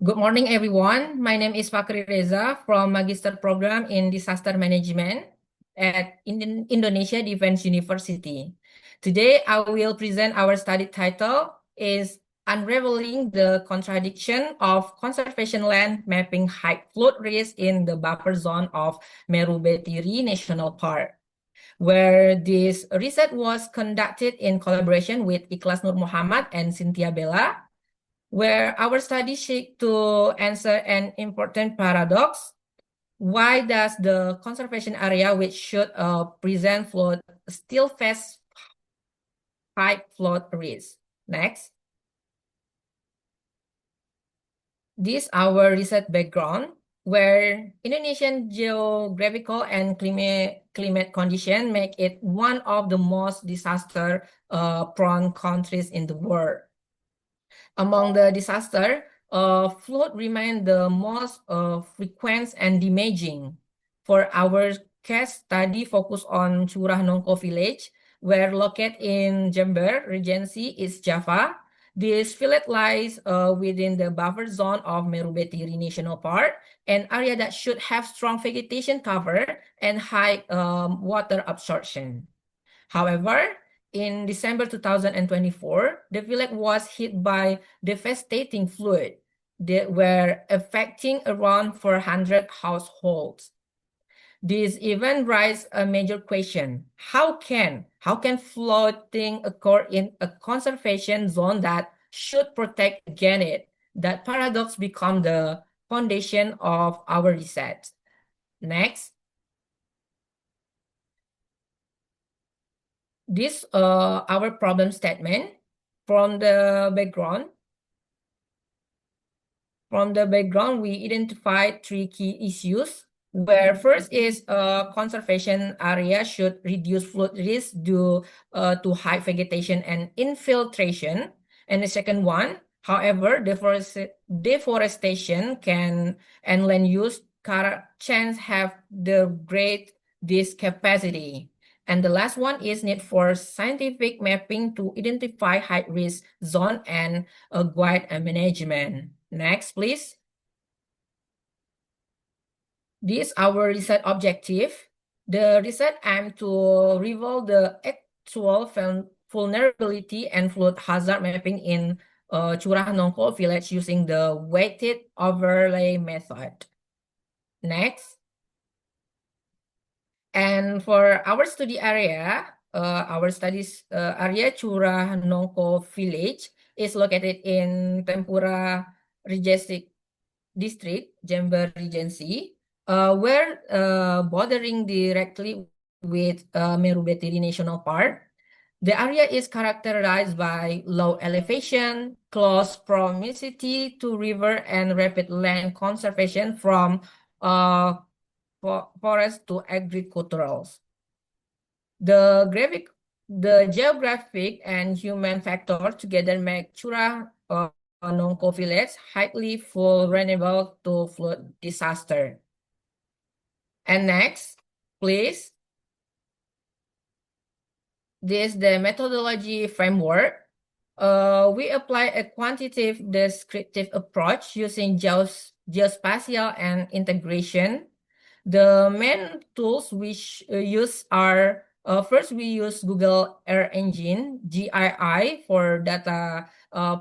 Good morning, everyone. My name is Fakri Reza from Magister Program in Disaster Management at Indonesia Defense University. Today, I will present our study title is Unraveling the Contradiction of Conservation Land Mapping High Flood Risk in the Buffer Zone of Meru Betiri National Park, where this research was conducted in collaboration with Ikhlas Nur Muhammad and Cynthia Bella, where our study seek to answer an important paradox. Why does the conservation area which should present flood still face high flood risk? Next. This our research background, where Indonesian geographical and climate condition make it one of the most disaster prone countries in the world. Among the disaster, flood remain the most frequent and damaging. For our case study, focus on Curah Nongko village, where located in Jember Regency, East Java. This village lies within the buffer zone of Meru Betiri National Park, an area that should have strong vegetation cover and high water absorption. However, in December 2024, the village was hit by devastating flood that were affecting around 400 households. This event raised a major question. How can flooding occur in a conservation zone that should protect against it? That paradox become the foundation of our research. Next. This our problem statement from the background. From the background, we identified three key issues, where first is conservation area should reduce flood risk due to high vegetation and infiltration. And the second one, however, deforestation can and land use chance have the great this capacity. And the last one is need for scientific mapping to identify high risk zone and guide management. Next, please. This is our research objective. The research aims to reveal the actual vulnerability and flood hazard mapping in Curah Nongko village using the weighted overlay method. Next. And for our study area, our studies area Curah Nongko village is located in Tempura Regency District, Jember Regency, where bordering directly with Meru Betiri National Park. The area is characterized by low elevation, close proximity to river, and rapid land conservation from forest to agriculturals. The geographic and human factor together make Curah Nongko village highly vulnerable to flood disaster. And next, please. This is the methodology framework. We apply a quantitative descriptive approach using geospatial and integration. The main tools which use are first we use Google Earth Engine GII for data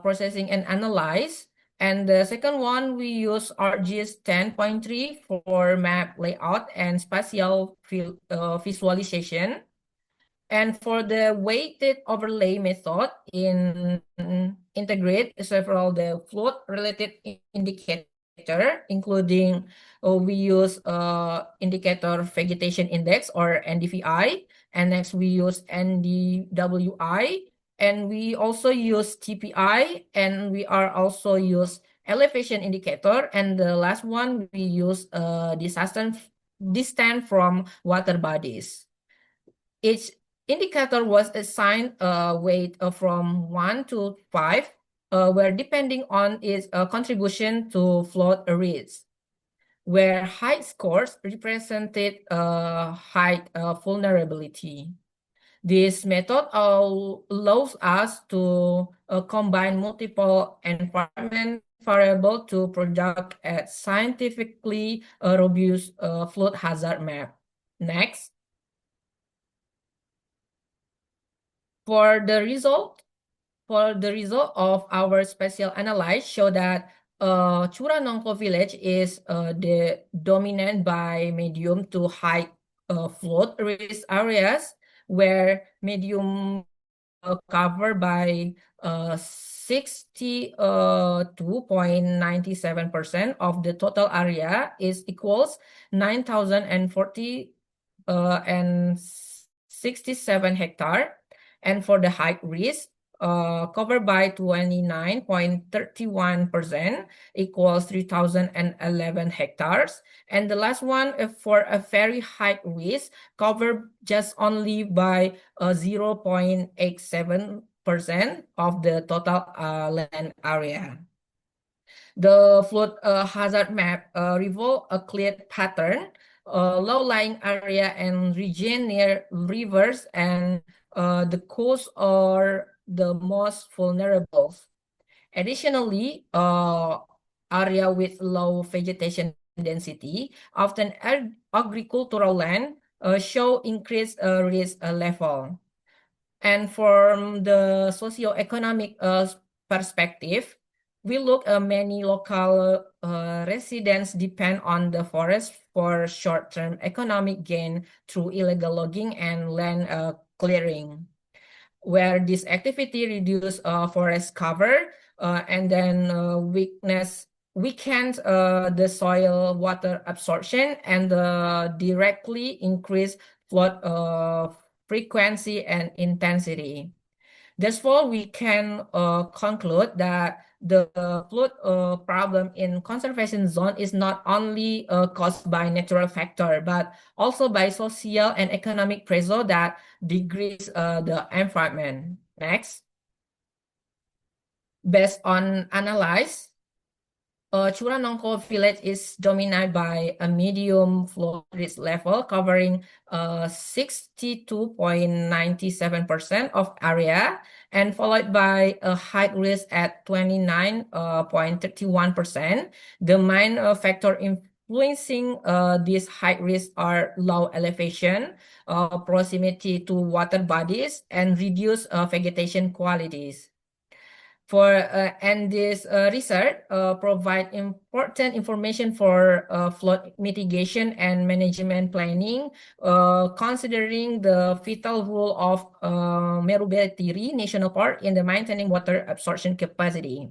processing and analyze, and the second one we use ArcGIS 10.3 for map layout and spatial visualization. And for the weighted overlay method, integrate several the flood related indicator, including we use indicator vegetation index or NDVI, and next we use NDWI, and we also use TPI, and we are also use elevation indicator, and the last one we use distance from water bodies. Each indicator was assigned a weight from 1 to 5, where depending on its contribution to flood risk, where high scores represented high vulnerability. This method allows us to combine multiple environment variables to product a scientifically robust flood hazard map. Next, for the result, of our spatial analysis show that Curanongko village is dominant by medium to high flood risk areas where medium covered by 62.97% of the total area is equals 9,040 and 67 hectare. And for the high risk, covered by 29.31% equals 3,011 hectares. And the last one, for a very high risk, covered just only by 0.87% of the total land area. The flood hazard map reveals a clear pattern, low-lying area and region near rivers and the coast are the most vulnerable. Additionally, area with low vegetation density, often agricultural land, show increased risk level. And from the socioeconomic perspective, we look many local residents depend on the forest for short-term economic gain through illegal logging and land clearing, where this activity reduce forest cover and then weakens the soil water absorption and directly increase flood frequency and intensity. Therefore, we can conclude that the flood problem in conservation zone is not only caused by natural factor, but also by social and economic pressure that degrades the environment. Next, based on analysis, Curanongko village is dominated by a medium flood risk level covering 62.97% of area and followed by a high risk at 29.31%. The main factor influencing this high risk are low elevation, proximity to water bodies, and reduced vegetation qualities. And this research provide important information for flood mitigation and management planning, considering the vital role of Meru Betiri National Park in the maintaining water absorption capacity.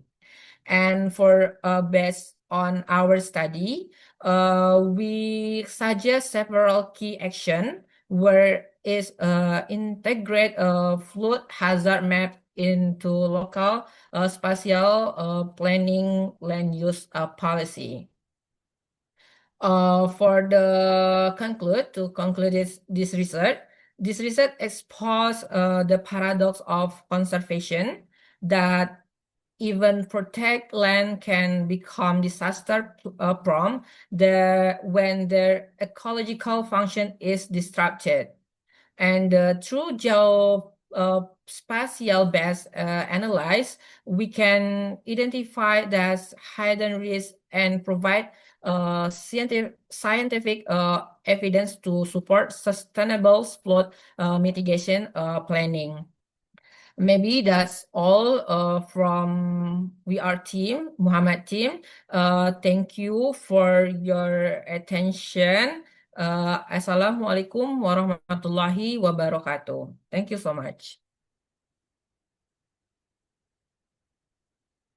And for based on our study, we suggest several key action where is integrate a flood hazard map into local spatial planning land use policy. To conclude this research exposes the paradox of conservation that even protect land can become disaster prone when their ecological function is disrupted. And through geospatial-based analysis, we can identify that hidden risks and provide scientific evidence to support sustainable flood mitigation planning. Maybe that's all from our team, Muhammad team. Thank you for your attention. Assalamualaikum warahmatullahi wabarakatuh. Thank you so much.